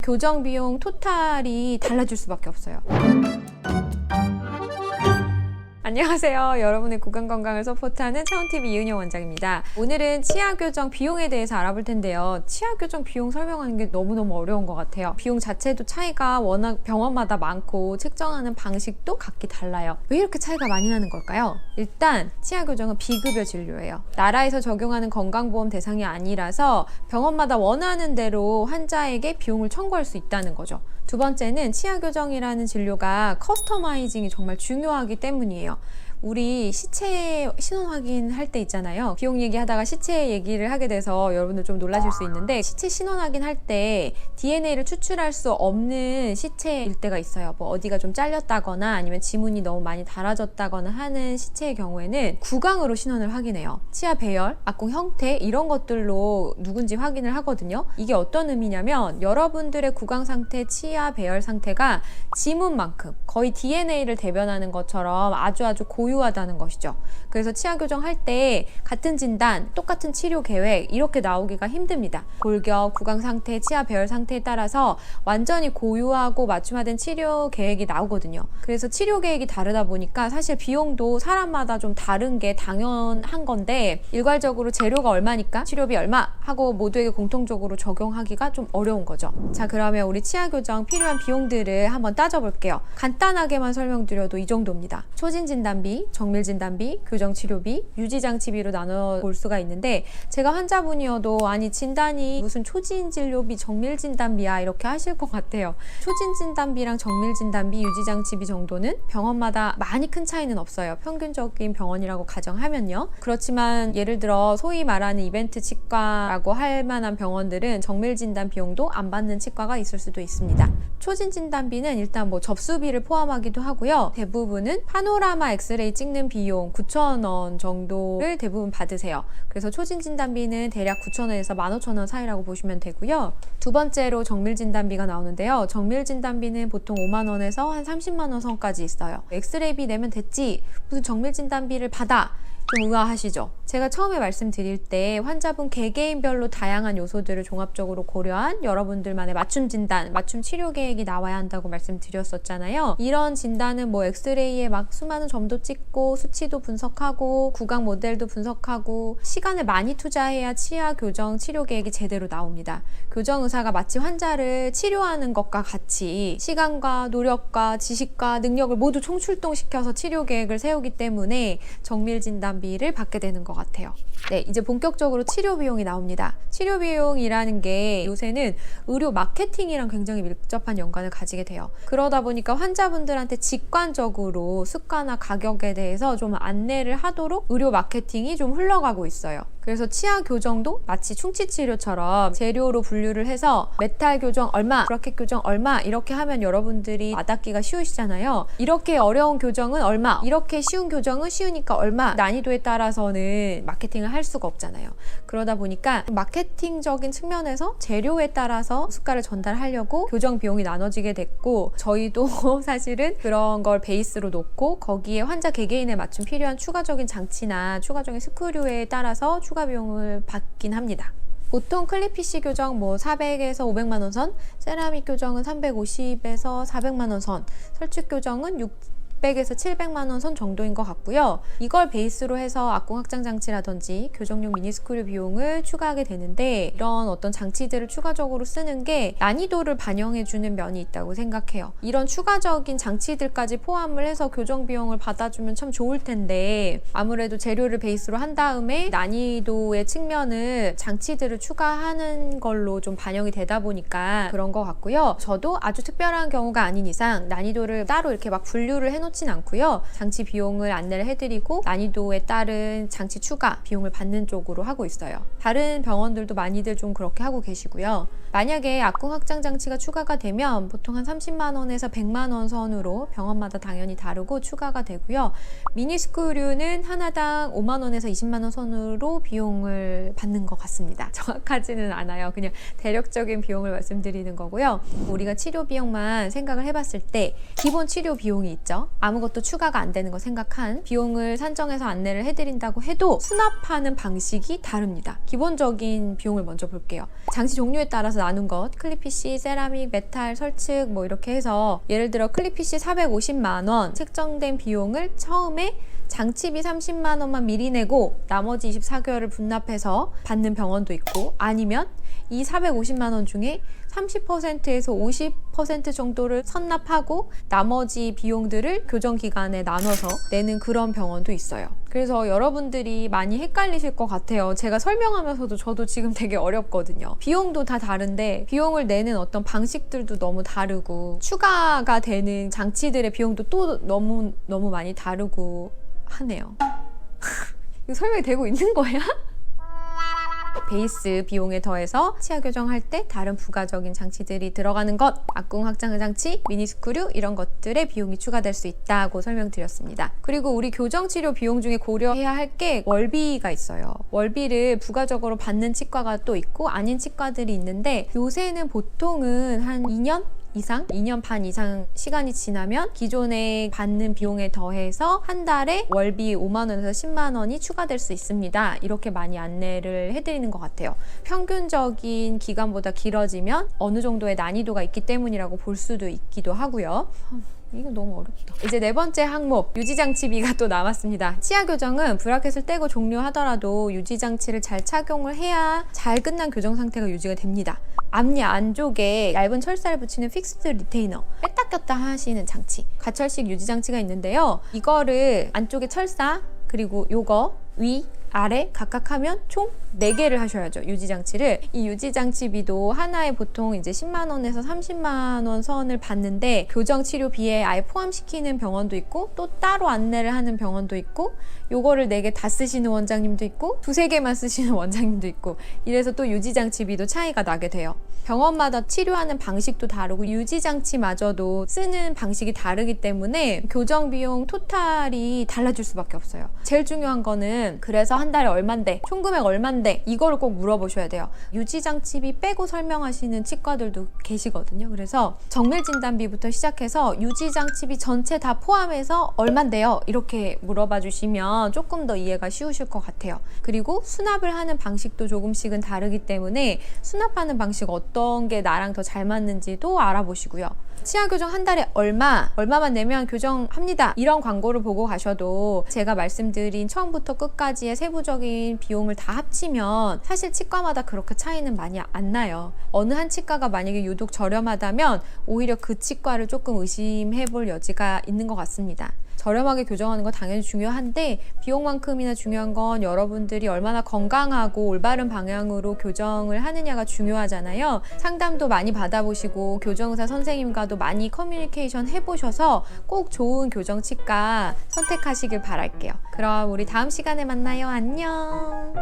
교정 비용 토탈이 달라질 수밖에 없어요. 안녕하세요. 여러분의 구강 건강을 서포트하는 차원TV 이은영 원장입니다. 오늘은 치아 교정 비용에 대해서 알아볼 텐데요. 치아 교정 비용 설명하는 게 너무너무 어려운 것 같아요. 비용 자체도 차이가 워낙 병원마다 많고 책정하는 방식도 각기 달라요. 왜 이렇게 차이가 많이 나는 걸까요? 일단 치아 교정은 비급여 진료예요. 나라에서 적용하는 건강보험 대상이 아니라서 병원마다 원하는 대로 환자에게 비용을 청구할 수 있다는 거죠. 두 번째는 치아 교정이라는 진료가 커스터마이징이 정말 중요하기 때문이에요. 우리 시체 신원 확인할 때 있잖아요. 비용 얘기하다가 시체 얘기를 하게 돼서 여러분들 좀 놀라실 수 있는데, 시체 신원 확인할 때 DNA를 추출할 수 없는 시체일 때가 있어요. 뭐 어디가 좀 잘렸다거나 아니면 지문이 너무 많이 달아졌다거나 하는 시체의 경우에는 구강으로 신원을 확인해요. 치아 배열, 악궁 형태 이런 것들로 누군지 확인을 하거든요. 이게 어떤 의미냐면 여러분들의 구강 상태, 치아 배열 상태가 지문만큼 거의 DNA를 대변하는 것처럼 아주 고유하다는 것이죠. 그래서 치아 교정할 때 같은 진단, 똑같은 치료 계획 이렇게 나오기가 힘듭니다. 골격, 구강 상태, 치아 배열 상태에 따라서 완전히 고유하고 맞춤화된 치료 계획이 나오거든요. 그래서 치료 계획이 다르다 보니까 사실 비용도 사람마다 좀 다른 게 당연한 건데, 일괄적으로 재료가 얼마니까 치료비 얼마 하고 모두에게 공통적으로 적용하기가 좀 어려운 거죠. 자, 그러면 우리 치아 교정 필요한 비용들을 한번 따져볼게요. 간단하게만 설명드려도 이 정도입니다. 초진 진단비, 정밀 진단비, 교정 치료비, 유지 장치비로 나눠 볼 수가 있는데, 제가 환자분이어도 아니 진단이 무슨 초진 진료비, 정밀 진단비야 이렇게 하실 것 같아요. 초진 진단비랑 정밀 진단비, 유지 장치비 정도는 병원마다 많이 큰 차이는 없어요. 평균적인 병원이라고 가정하면요. 그렇지만 예를 들어 소위 말하는 이벤트 치과라고 할 만한 병원들은 정밀 진단 비용도 안 받는 치과가 있을 수도 있습니다. 초진 진단비는 일단 뭐 접수비를 포함하기도 하고요. 대부분은 파노라마 엑스레이 찍는 비용 9,000원 정도를 대부분 받으세요. 그래서 초진 진단비는 대략 9,000원에서 15,000원 사이라고 보시면 되고요. 두 번째로 정밀 진단비가 나오는데요. 정밀 진단비는 보통 5만 원에서 한 30만 원 선까지 있어요. 엑스레이비 내면 됐지 무슨 정밀 진단비를 받아, 좀 의아하시죠? 제가 처음에 말씀드릴 때 환자분 개개인별로 다양한 요소들을 종합적으로 고려한 여러분들만의 맞춤 진단, 맞춤 치료 계획이 나와야 한다고 말씀드렸었잖아요. 이런 진단은 뭐 엑스레이에 막 수많은 점도 찍고 수치도 분석하고 구강 모델도 분석하고 시간을 많이 투자해야 치아 교정 치료 계획이 제대로 나옵니다. 교정 의사가 마치 환자를 치료하는 것과 같이 시간과 노력과 지식과 능력을 모두 총출동시켜서 치료 계획을 세우기 때문에 정밀 진단비를 받게 되는 것 같아요. 네, 이제 본격적으로 치료 비용이 나옵니다. 치료 비용이라는 게 요새는 의료 마케팅이랑 굉장히 밀접한 연관을 가지게 돼요. 그러다 보니까 환자분들한테 직관적으로 수가나 가격에 대해서 좀 안내를 하도록 의료 마케팅이 좀 흘러가고 있어요. 그래서 치아 교정도 마치 충치 치료처럼 재료로 분류를 해서 메탈 교정 얼마, 브라켓 교정 얼마 이렇게 하면 여러분들이 와닿기가 쉬우시잖아요. 이렇게 어려운 교정은 얼마, 이렇게 쉬운 교정은 쉬우니까 얼마, 난이도에 따라서는 마케팅을 할 수가 없잖아요. 그러다 보니까 마케팅적인 측면에서 재료에 따라서 수가를 전달하려고 교정 비용이 나눠지게 됐고, 저희도 사실은 그런 걸 베이스로 놓고 거기에 환자 개개인에 맞춘 필요한 추가적인 장치나 추가적인 스크류에 따라서 추가 비용을 받긴 합니다. 보통 클리피쉬 교정 뭐 400에서 500만 원 선, 세라믹 교정은 350에서 400만 원 선, 설축 교정은 600에서 700만 원 선 정도인 것 같고요. 이걸 베이스로 해서 악궁 확장 장치라든지 교정용 미니스크류 비용을 추가하게 되는데, 이런 어떤 장치들을 추가적으로 쓰는 게 난이도를 반영해주는 면이 있다고 생각해요. 이런 추가적인 장치들까지 포함을 해서 교정 비용을 받아주면 참 좋을 텐데, 아무래도 재료를 베이스로 한 다음에 난이도의 측면을 장치들을 추가하는 걸로 좀 반영이 되다 보니까 그런 것 같고요. 저도 아주 특별한 경우가 아닌 이상 난이도를 따로 이렇게 막 분류를 해놓진 않고요. 장치 비용을 안내를 해드리고 난이도에 따른 장치 추가 비용을 받는 쪽으로 하고 있어요. 다른 병원들도 많이들 좀 그렇게 하고 계시고요. 만약에 악궁 확장 장치가 추가가 되면 보통 한 30만 원에서 100만 원 선으로 병원마다 당연히 다르고 추가가 되고요. 미니스크류는 하나당 5만 원에서 20만 원 선으로 비용을 받는 것 같습니다. 정확하지는 않아요. 그냥 대략적인 비용을 말씀드리는 거고요. 우리가 치료 비용만 생각을 해봤을 때 기본 치료 비용이 있죠. 아무것도 추가가 안 되는 거 생각한 비용을 산정해서 안내를 해드린다고 해도 수납하는 방식이 다릅니다. 기본적인 비용을 먼저 볼게요. 장치 종류에 따라서 나눈 것, 클립PC, 세라믹, 메탈, 설측 뭐 이렇게 해서 예를 들어 클립PC 450만 원 책정된 비용을 처음에 장치비 30만 원만 미리 내고 나머지 24개월을 분납해서 받는 병원도 있고, 아니면 이 450만 원 중에 30%에서 50% 정도를 선납하고 나머지 비용들을 교정 기간에 나눠서 내는 그런 병원도 있어요. 그래서 여러분들이 많이 헷갈리실 것 같아요. 제가 설명하면서도 저도 지금 되게 어렵거든요. 비용도 다 다른데 비용을 내는 어떤 방식들도 너무 다르고 추가가 되는 장치들의 비용도 또 너무 많이 다르고 하네요. 이거 설명이 되고 있는 거야? 베이스 비용에 더해서 치아 교정할 때 다른 부가적인 장치들이 들어가는 것, 악궁 확장 장치, 미니 스크류 이런 것들의 비용이 추가될 수 있다고 설명드렸습니다. 그리고 우리 교정 치료 비용 중에 고려해야 할 게 월비가 있어요. 월비를 부가적으로 받는 치과가 또 있고 아닌 치과들이 있는데, 요새는 보통은 한 2년 반 이상 시간이 지나면 기존에 받는 비용에 더해서 한 달에 월비 5만 원에서 10만 원이 추가될 수 있습니다. 이렇게 많이 안내를 해드리는 것 같아요. 평균적인 기간보다 길어지면 어느 정도의 난이도가 있기 때문이라고 볼 수도 있기도 하고요. 이거 너무 어렵다. 이제 네 번째 항목, 유지장치비가 또 남았습니다. 치아 교정은 브라켓을 떼고 종료하더라도 유지장치를 잘 착용을 해야 잘 끝난 교정 상태가 유지가 됩니다. 앞니 안쪽에 얇은 철사를 붙이는 픽스드 리테이너, 뺐다 꼈다 하시는 장치, 가철식 유지장치가 있는데요. 이거를 안쪽에 철사, 그리고 요거 위, 아래 각각 하면 총 4개를 하셔야죠. 유지장치를. 이 유지장치비도 하나에 보통 이제 10만 원에서 30만 원 선을 받는데, 교정치료비에 아예 포함시키는 병원도 있고 또 따로 안내를 하는 병원도 있고, 요거를 4개 다 쓰시는 원장님도 있고 2-3개만 쓰시는 원장님도 있고, 이래서 또 유지장치비도 차이가 나게 돼요. 병원마다 치료하는 방식도 다르고 유지장치마저도 쓰는 방식이 다르기 때문에 교정 비용 토탈이 달라질 수밖에 없어요. 제일 중요한 거는 그래서 한 달에 얼만데, 총금액 얼만데, 이거를 꼭 물어보셔야 돼요. 유지장치비 빼고 설명하시는 치과들도 계시거든요. 그래서 정밀진단비부터 시작해서 유지장치비 전체 다 포함해서 얼만데요? 이렇게 물어봐 주시면 조금 더 이해가 쉬우실 것 같아요. 그리고 수납을 하는 방식도 조금씩은 다르기 때문에 수납하는 방식 어떤 게 나랑 더 잘 맞는지도 알아보시고요. 치아 교정 한 달에 얼마만 내면 교정합니다, 이런 광고를 보고 가셔도 제가 말씀드린 처음부터 끝까지의 세부적인 비용을 다 합치면 사실 치과마다 그렇게 차이는 많이 안 나요. 어느 한 치과가 만약에 유독 저렴하다면 오히려 그 치과를 조금 의심해 볼 여지가 있는 것 같습니다. 저렴하게 교정하는 건 당연히 중요한데 비용만큼이나 중요한 건 여러분들이 얼마나 건강하고 올바른 방향으로 교정을 하느냐가 중요하잖아요. 상담도 많이 받아보시고 교정의사 선생님과도 많이 커뮤니케이션 해보셔서 꼭 좋은 교정치과 선택하시길 바랄게요. 그럼 우리 다음 시간에 만나요. 안녕.